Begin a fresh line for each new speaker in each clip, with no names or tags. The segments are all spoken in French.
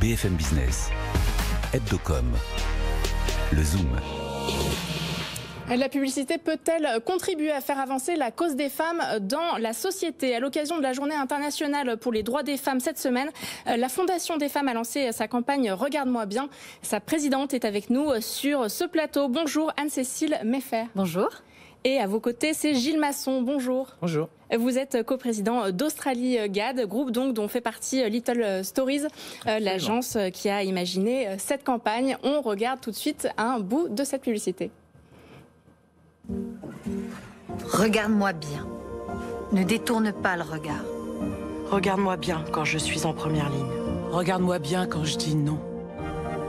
BFM Business, Hebdocom, le Zoom.
La publicité peut-elle contribuer à faire avancer la cause des femmes dans la société? À l'occasion de la Journée internationale pour les droits des femmes cette semaine, la Fondation des femmes a lancé sa campagne « Regarde-moi bien ». Sa présidente est avec nous sur ce plateau. Bonjour Anne-Cécile Meffer.
Bonjour.
Et à vos côtés, c'est Gilles Masson. Bonjour.
Bonjour.
Vous êtes coprésident d'Australie GAD, groupe donc dont fait partie Little Stories, l'agence qui a imaginé cette campagne. On regarde tout de suite un bout de cette publicité.
Regarde-moi bien. Ne détourne pas le regard.
Regarde-moi bien quand je suis en première ligne.
Regarde-moi bien quand je dis non.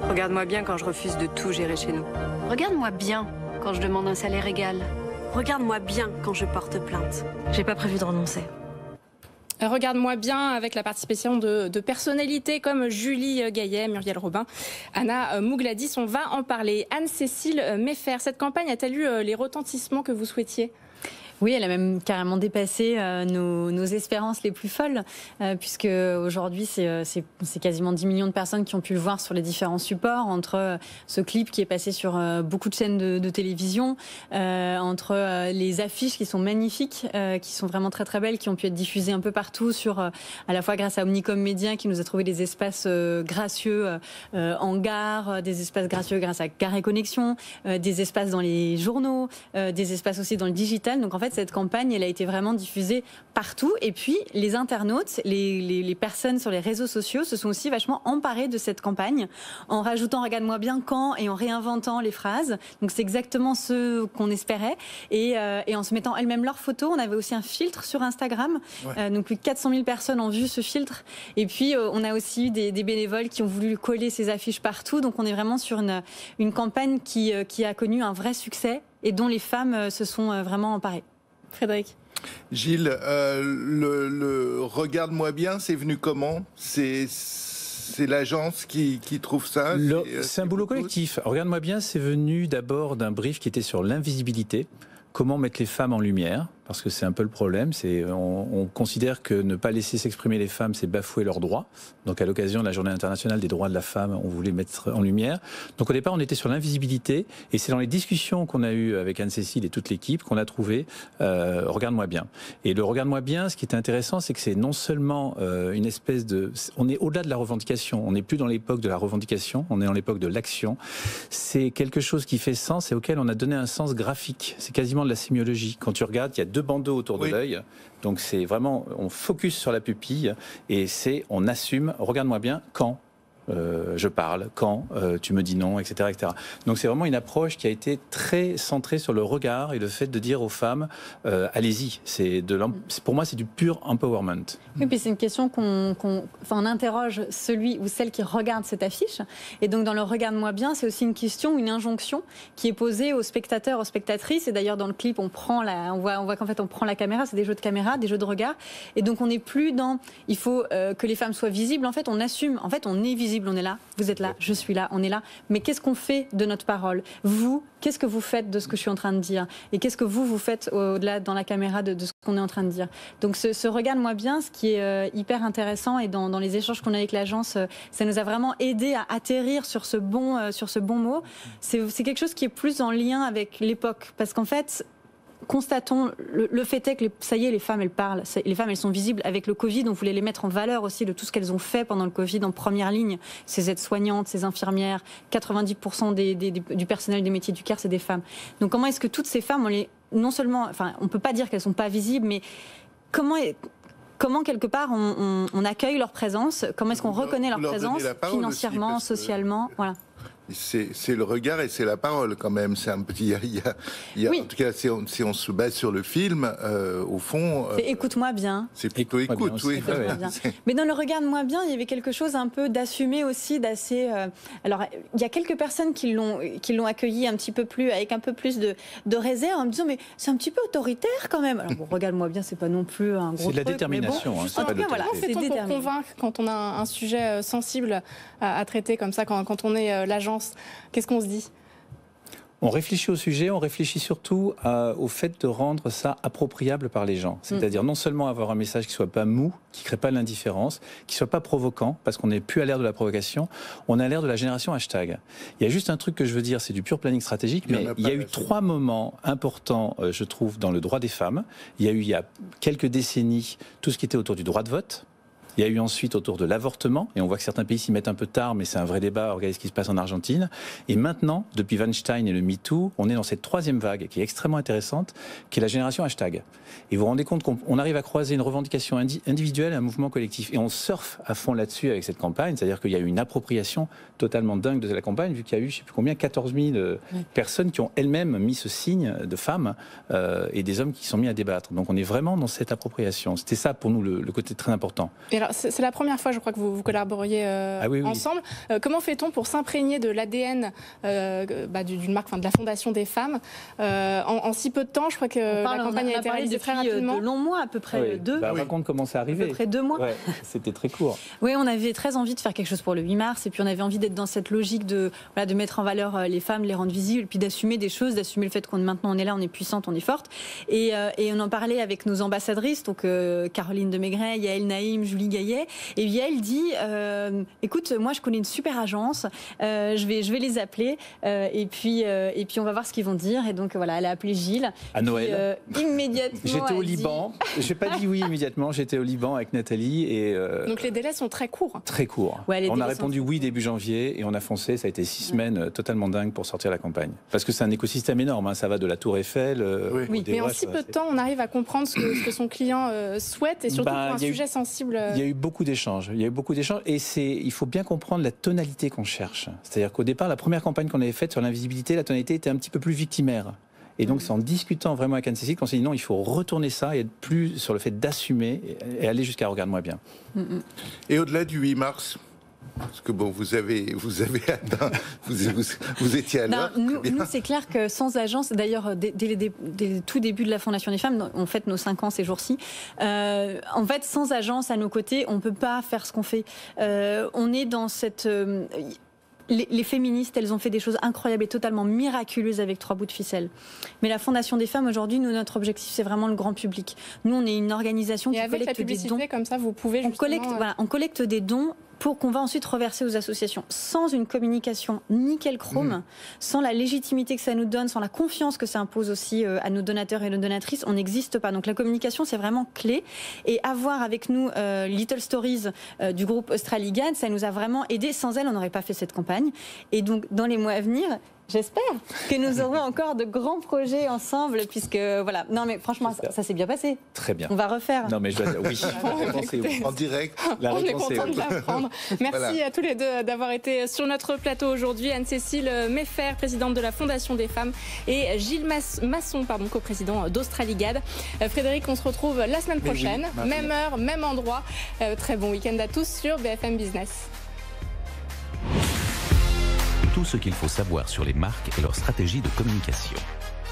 Regarde-moi bien quand je refuse de tout gérer chez nous.
Regarde-moi bien quand je demande un salaire égal.
Regarde-moi bien quand je porte plainte.
J'ai pas prévu de renoncer.
Regarde-moi bien avec la participation de personnalités comme Julie Gaillet, Muriel Robin, Anna Mougladis. On va en parler. Anne-Cécile Meffer, cette campagne a-t-elle eu les retentissements que vous souhaitiez ?
Oui, elle a même carrément dépassé nos espérances les plus folles, puisque aujourd'hui, c'est quasiment 10 millions de personnes qui ont pu le voir sur les différents supports, entre ce clip qui est passé sur beaucoup de chaînes de télévision, entre les affiches qui sont magnifiques, qui sont vraiment très très belles, qui ont pu être diffusées un peu partout, à la fois grâce à Omnicom Média, qui nous a trouvé des espaces gracieux en gare, des espaces gracieux grâce à Gare et Connexion, des espaces dans les journaux, des espaces aussi dans le digital. Donc en fait, cette campagne, elle a été vraiment diffusée partout. Et puis, les internautes, les personnes sur les réseaux sociaux se sont aussi vachement emparées de cette campagne en rajoutant « Regarde-moi bien quand » et en réinventant les phrases. Donc, c'est exactement ce qu'on espérait. Et en se mettant elles-mêmes leurs photos, on avait aussi un filtre sur Instagram. Ouais. Donc, plus de 400 000 personnes ont vu ce filtre. Et puis, on a aussi eu des bénévoles qui ont voulu coller ces affiches partout. Donc, on est vraiment sur une campagne qui a connu un vrai succès et dont les femmes se sont vraiment emparées.
Frédéric.
Gilles, le Regarde-moi bien, c'est venu comment? C'est l'agence qui trouve ça?
C'est un boulot collectif. Regarde-moi bien, c'est venu d'abord d'un brief qui était sur l'invisibilité. Comment mettre les femmes en lumière? Parce que c'est un peu le problème, on considère que ne pas laisser s'exprimer les femmes, c'est bafouer leurs droits. Donc à l'occasion de la Journée internationale des droits de la femme, on voulait mettre en lumière. Donc au départ, on était sur l'invisibilité, et c'est dans les discussions qu'on a eues avec Anne-Cécile et toute l'équipe qu'on a trouvé Regarde-moi bien. Et le Regarde-moi bien, ce qui est intéressant, c'est que c'est non seulement une espèce de... On est au-delà de la revendication, on n'est plus dans l'époque de la revendication, on est dans l'époque de l'action. C'est quelque chose qui fait sens et auquel on a donné un sens graphique. C'est quasiment de la sémiologie. Quand tu regardes, il y a 2 bandeaux autour de l'œil. Donc c'est vraiment, on focus sur la pupille et on assume, regarde-moi bien, quand je parle, quand tu me dis non, etc., etc. Donc c'est vraiment une approche qui a été très centrée sur le regard et le fait de dire aux femmes, allez-y. Pour moi, c'est du pur empowerment.
Oui, puis c'est une question on interroge celui ou celle qui regarde cette affiche. Et donc dans le Regarde-moi bien, c'est aussi une question, une injonction qui est posée aux spectateurs, aux spectatrices. Et d'ailleurs dans le clip, on voit qu'en fait on prend la caméra, c'est des jeux de caméra, des jeux de regard. Et donc on n'est plus dans, il faut que les femmes soient visibles. En fait, on assume, en fait on est visible. On est là, vous êtes là, je suis là, on est là. Mais qu'est-ce qu'on fait de notre parole? Vous, qu'est-ce que vous faites de ce que je suis en train de dire? Et qu'est-ce que vous faites au-delà, dans la caméra, de ce qu'on est en train de dire? Donc ce Regarde-moi bien, ce qui est hyper intéressant, et dans les échanges qu'on a avec l'agence, ça nous a vraiment aidé à atterrir sur ce bon mot. C'est quelque chose qui est plus en lien avec l'époque. Parce qu'en fait, constatons, le fait est que ça y est, les femmes, elles parlent. Les femmes, elles sont visibles. Avec le Covid, on voulait les mettre en valeur aussi de tout ce qu'elles ont fait pendant le Covid en première ligne. Ces aides-soignantes, ces infirmières, 90% du personnel des métiers du care, c'est des femmes. Donc comment est-ce que toutes ces femmes, on peut pas dire qu'elles sont pas visibles, mais comment quelque part on accueille leur présence? Comment est-ce qu'on reconnaît leur présence financièrement, socialement? Voilà.
C'est le regard et c'est la parole quand même. C'est un petit. Oui. En tout cas, si on se base sur le film, au fond.
C'est écoute-moi bien.
C'est plutôt écoute, oui.
Bien. Mais dans le Regarde-moi bien, il y avait quelque chose un peu d'assumé aussi, d'assez. Alors, il y a quelques personnes qui l'ont accueilli un petit peu plus, avec un peu plus de réserve, en me disant mais c'est un petit peu autoritaire quand même. Alors bon, Regarde-moi bien, c'est pas non plus un gros.
C'est de la détermination.
Bon, en tout cas, voilà, c'est pour convaincre quand on a un sujet sensible à traiter comme ça, quand on est l'agence. Qu'est-ce qu'on se dit?
On réfléchit au sujet, on réfléchit surtout au fait de rendre ça appropriable par les gens. C'est-à-dire non seulement avoir un message qui soit pas mou, qui crée pas l'indifférence, qui soit pas provoquant, parce qu'on n'est plus à l'ère de la provocation, on a l'ère de la génération hashtag. Il y a juste un truc que je veux dire, c'est du pur planning stratégique, mais il y a eu 3 moments importants, je trouve, dans le droit des femmes. Il y a quelques décennies, tout ce qui était autour du droit de vote. Il y a eu ensuite autour de l'avortement, et on voit que certains pays s'y mettent un peu tard, mais c'est un vrai débat, regardez ce qui se passe en Argentine. Et maintenant, depuis Weinstein et le MeToo, on est dans cette 3e vague, qui est extrêmement intéressante, qui est la génération hashtag. Et vous vous rendez compte qu'on arrive à croiser une revendication individuelle et un mouvement collectif. Et on surfe à fond là-dessus avec cette campagne, c'est-à-dire qu'il y a eu une appropriation totalement dingue de la campagne, vu qu'il y a eu, je ne sais plus combien, 14 000 personnes qui ont elles-mêmes mis ce signe de femmes et des hommes qui sont mis à débattre. Donc on est vraiment dans cette appropriation. C'était ça pour nous le côté très important.
Et alors, c'est la première fois, je crois, que vous collaboriez ensemble. Comment fait-on pour s'imprégner de l'ADN d'une marque, de la Fondation des femmes en si peu de temps? Je crois que la campagne a été réalisée très rapidement.
De longs mois, à peu près 2.
Raconte comment c'est arrivé.
À peu près 2 mois.
Ouais, c'était très court.
Oui, on avait très envie de faire quelque chose pour le 8 mars, et puis on avait envie d'être dans cette logique de mettre en valeur les femmes, de les rendre visibles, et puis d'assumer des choses, d'assumer le fait qu'on maintenant on est là, on est puissante, on est forte. Et on en parlait avec nos ambassadrices, donc Caroline de Maigret, Yael Naïm, Julie Gaillet. Et Yael dit écoute, moi je connais une super agence, je vais les appeler, et puis on va voir ce qu'ils vont dire. Et donc voilà, elle a appelé Gilles.
À Noël.
Immédiatement.
J'étais au Liban. J'ai pas dit oui immédiatement. J'étais au Liban avec Nathalie et.
Donc les délais sont très courts.
Très courts.
Ouais,
on a répondu oui début janvier et on a foncé. Ça a été 6 semaines totalement dingues pour sortir la campagne. Parce que c'est un écosystème énorme. Hein. Ça va de la Tour Eiffel.
Oui. Mais en si peu de temps, on arrive à comprendre ce que son client souhaite, et surtout pour un sujet sensible.
Il y a eu beaucoup d'échanges. Et il faut bien comprendre la tonalité qu'on cherche. C'est-à-dire qu'au départ, la première campagne qu'on avait faite sur l'invisibilité, la tonalité était un petit peu plus victimaire. Et donc, c'est en discutant vraiment avec Anne-Cécile qu'on s'est dit non, il faut retourner ça et être plus sur le fait d'assumer et aller jusqu'à regarde-moi bien.
Et au-delà du 8 mars, parce que bon, vous avez atteint, vous étiez à l'heure.
Nous, c'est clair que sans agence, d'ailleurs, dès le tout début de la Fondation des femmes, on fête nos 5 ans ces jours-ci. En fait, sans agence à nos côtés, on ne peut pas faire ce qu'on fait. On est dans cette. Les féministes, elles ont fait des choses incroyables et totalement miraculeuses avec 3 bouts de ficelle. Mais la Fondation des femmes, aujourd'hui, notre objectif, c'est vraiment le grand public. Nous, on est une organisation qui collecte des dons.
Comme ça, vous pouvez
on collecte des dons pour qu'on va ensuite reverser aux associations. Sans une communication nickel chrome, sans la légitimité que ça nous donne, sans la confiance que ça impose aussi à nos donateurs et nos donatrices, on n'existe pas. Donc la communication, c'est vraiment clé. Et avoir avec nous Little Stories du groupe Australigad, ça nous a vraiment aidés. Sans elle, on n'aurait pas fait cette campagne. Et donc, dans les mois à venir, j'espère que nous aurons encore de grands projets ensemble, puisque voilà. Non, mais franchement, ça s'est bien passé.
Très bien.
On va refaire.
Non, mais je dois dire oui.
En direct.
On est content de l'apprendre. Merci à tous les deux d'avoir été sur notre plateau aujourd'hui. Anne-Cécile Meffer, présidente de la Fondation des femmes, et Gilles Masson, coprésident d'Australigad. Frédéric, on se retrouve la semaine prochaine. Oui, même heure, même endroit. Très bon week-end à tous sur BFM Business.
Tout ce qu'il faut savoir sur les marques et leur stratégie de communication.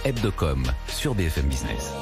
Hebdocom sur BFM Business.